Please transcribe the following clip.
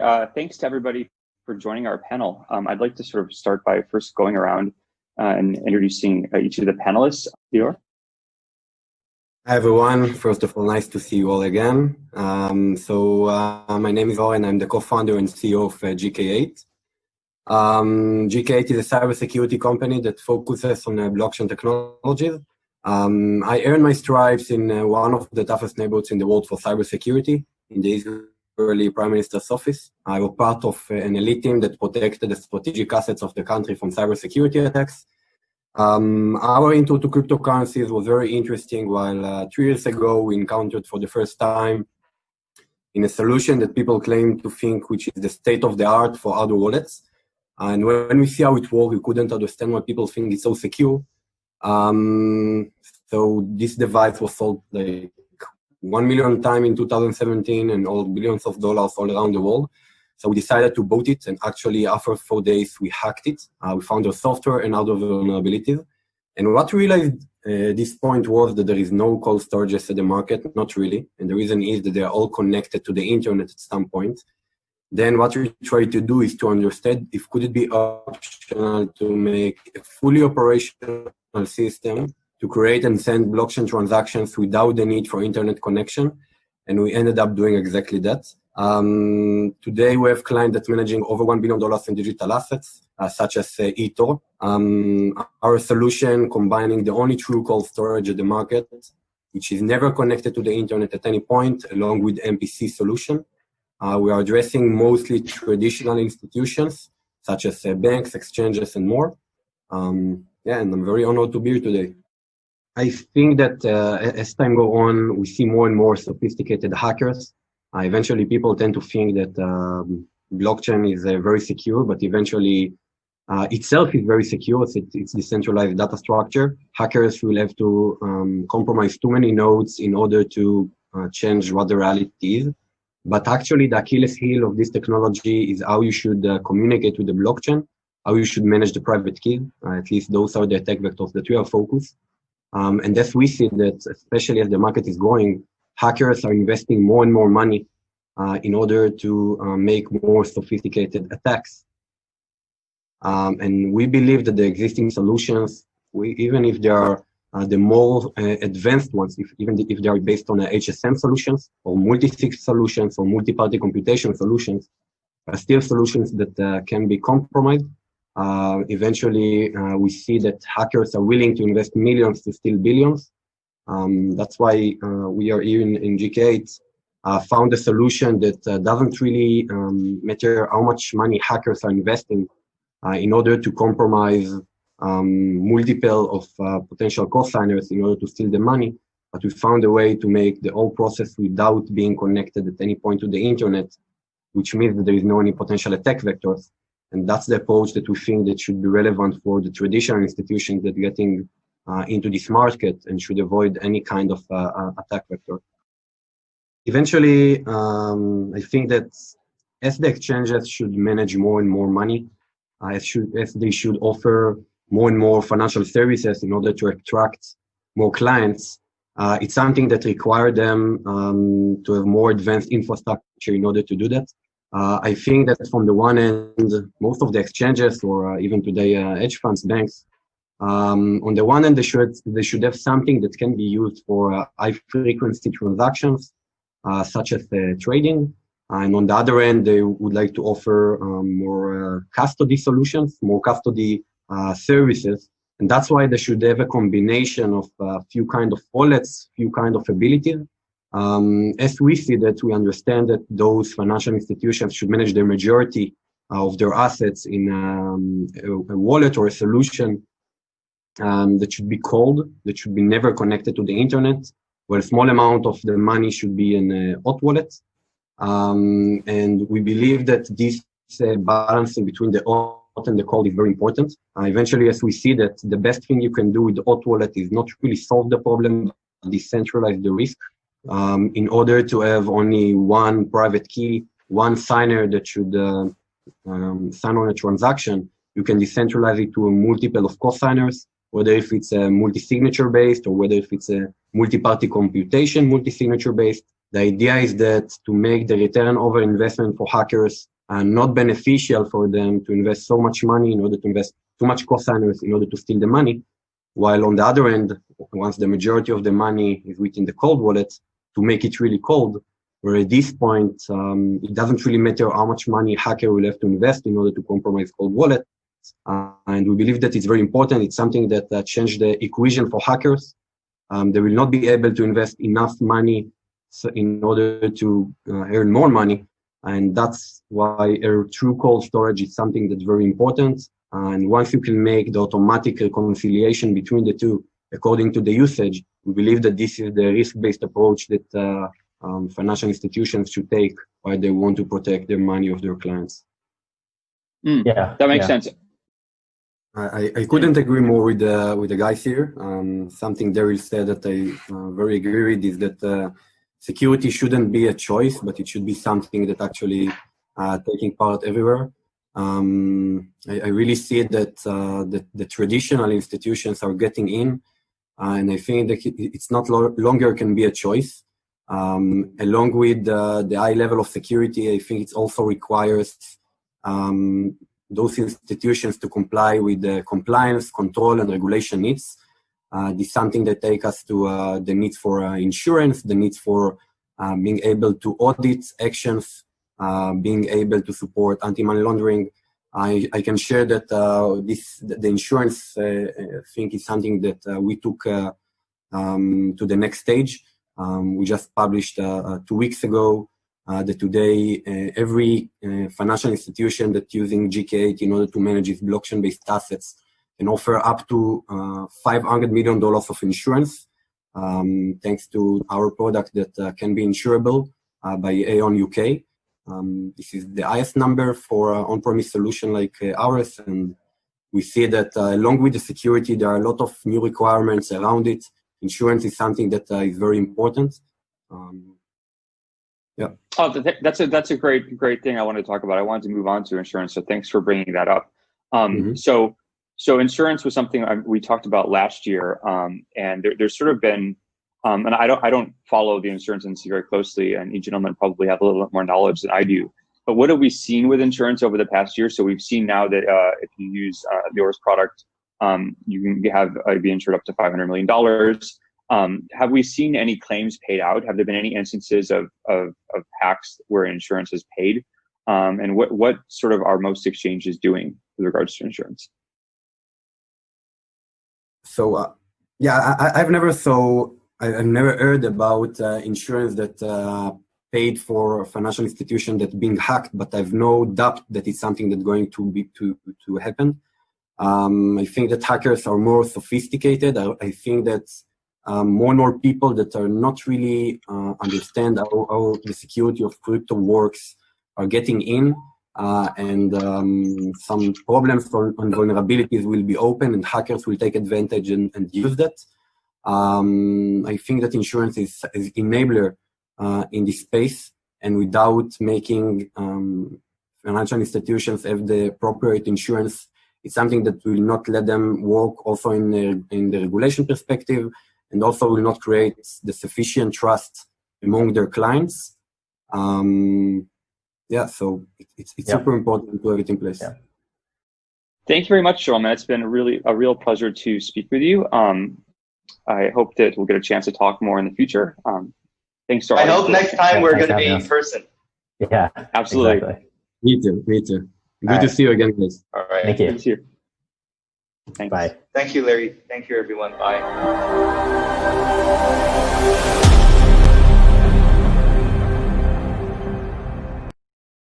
Hi, thanks to everybody for joining our panel. I'd like to sort of start by first going around and introducing each of the panelists. Lior? Hi, everyone. First of all, nice to see you all again. My name is Lior, and I'm the co-founder and CEO of GK8. GK8 is a cybersecurity company that focuses on blockchain technologies. I earned my stripes in one of the toughest neighborhoods in the world for cybersecurity, in the Israeli Prime Minister's office. I was part of an elite team that protected the strategic assets of the country from cybersecurity attacks. Our intro to cryptocurrencies was very interesting, while 3 years ago we encountered for the first time in a solution that people claim to think which is the state of the art for other wallets. And when we see how it works, we couldn't understand why people think it's so secure. So this device was sold like 1 million times in 2017 and all billions of dollars all around the world. So we decided to boot it, and actually after 4 days we hacked it. We found the software and other vulnerabilities. And what we realized at this point was that there is no cold storages at the market, not really. And the reason is that they are all connected to the internet at some point. Then what we try to do is to understand if could it be optional to make a fully operational system to create and send blockchain transactions without the need for internet connection. And we ended up doing exactly that. Today we have clients that's managing over $1 billion in digital assets, such as eToro. Our solution combining the only true cold storage at the market, which is never connected to the internet at any point, along with MPC solution. We are addressing mostly traditional institutions, such as banks, exchanges, and more. And I'm very honored to be here today. I think that as time goes on, we see more and more sophisticated hackers. Eventually, people tend to think that blockchain is very secure, but eventually itself is very secure. It's decentralized data structure. Hackers will have to compromise too many nodes in order to change what the reality is. But actually, the Achilles heel of this technology is how you should communicate with the blockchain, how you should manage the private key. At least those are the attack vectors that we are focused. And as we see that, especially as the market is growing, hackers are investing more and more money in order to make more sophisticated attacks. And we believe that the existing solutions, even if they are the more advanced ones, even if they are based on HSM solutions or multi-sig solutions or multi-party computation solutions, are still solutions that can be compromised. Eventually, we see that hackers are willing to invest millions to steal billions. That's why we are here in GK8, found a solution that doesn't really matter how much money hackers are investing in order to compromise multiple of potential co-signers in order to steal the money. But we found a way to make the whole process without being connected at any point to the internet, which means that there is no any potential attack vectors. And that's the approach that we think that should be relevant for the traditional institutions that are getting into this market and should avoid any kind of attack vector. Eventually, I think that as the exchanges should manage more and more money, as they should offer more and more financial services in order to attract more clients, it's something that requires them to have more advanced infrastructure in order to do that. I think that from the one end, most of the exchanges or even today hedge funds, banks, on the one end, they should have something that can be used for high-frequency transactions, such as trading. And on the other end, they would like to offer more custody solutions, more custody services. And that's why they should have a combination of a few kind of wallets, few kind of abilities. As we see that, we understand that those financial institutions should manage the majority of their assets in a wallet or a solution that should be cold, that should be never connected to the internet, where a small amount of the money should be in a hot wallet. And we believe that this balancing between the hot and the cold is very important. Eventually, as we see that the best thing you can do with the hot wallet is not really solve the problem, but decentralize the risk. In order to have only one private key, one signer that should sign on a transaction, you can decentralize it to a multiple of co-signers, whether if it's a multi-signature based or whether if it's a multi-party computation multi-signature based. The idea is that to make the return over investment for hackers not beneficial for them to invest so much money in order to invest too much cosigners in order to steal the money, while on the other end, once the majority of the money is within the cold wallet, to make it really cold, where at this point, it doesn't really matter how much money a hacker will have to invest in order to compromise cold wallet. And we believe that it's very important. It's something that changed the equation for hackers. They will not be able to invest enough money in order to earn more money. And that's why a true cold storage is something that's very important. And once you can make the automatic reconciliation between the two according to the usage, we believe that this is the risk-based approach that financial institutions should take while they want to protect the money of their clients. Yeah, that makes sense. I couldn't agree more with the guys here. Something Daryl said that I very agree with is that security shouldn't be a choice, but it should be something that actually taking part everywhere. I really see that the traditional institutions are getting in, and I think that it's not longer can be a choice. Along with the high level of security, I think it also requires those institutions to comply with the compliance, control, and regulation needs. This is something that takes us to the need for insurance, the need for being able to audit actions, being able to support anti-money laundering. I can share that the insurance thing is something that we took to the next stage. We just published 2 weeks ago that today every financial institution that's using GK8 in order to manage its blockchain-based assets can offer up to $500 million of insurance, thanks to our product that can be insurable by Aon UK. This is the highest number for on-premise solution like ours, and we see that along with the security, there are a lot of new requirements around it. Insurance is something that is very important. Yeah. Oh, that's a great thing I want to talk about. I wanted to move on to insurance, so thanks for bringing that up. So insurance was something we talked about last year, and there's sort of been, and I don't follow the insurance industry very closely, and you gentlemen probably have a little bit more knowledge than I do. But what have we seen with insurance over the past year? So we've seen now that if you use Lior's product, you can be insured up to $500 million. Have we seen any claims paid out? Have there been any instances of hacks where insurance is paid? And what sort of are most exchanges doing with regards to insurance? So I've never heard about insurance that paid for a financial institution that's being hacked, but I've no doubt that it's something that's going to happen. I think that hackers are more sophisticated. I think that more and more people that are not really understand how the security of crypto works are getting in, and some problems and vulnerabilities will be open, and hackers will take advantage and use that. I think that insurance is enabler in this space, and without making financial institutions have the appropriate insurance, it's something that will not let them work also in the regulation perspective, and also will not create the sufficient trust among their clients. So it's super important to have it in place. Yeah. Thank you very much, Joel. It's been a real pleasure to speak with you. I hope that we'll get a chance to talk more in the future. Thanks, Joel. I hope next time we're going to be in person. Yeah, absolutely. Exactly. Me too. Good to see you again, guys. All right. Thank you. Good to see you. Thanks. Bye. Thank you, Larry. Thank you, everyone. Bye.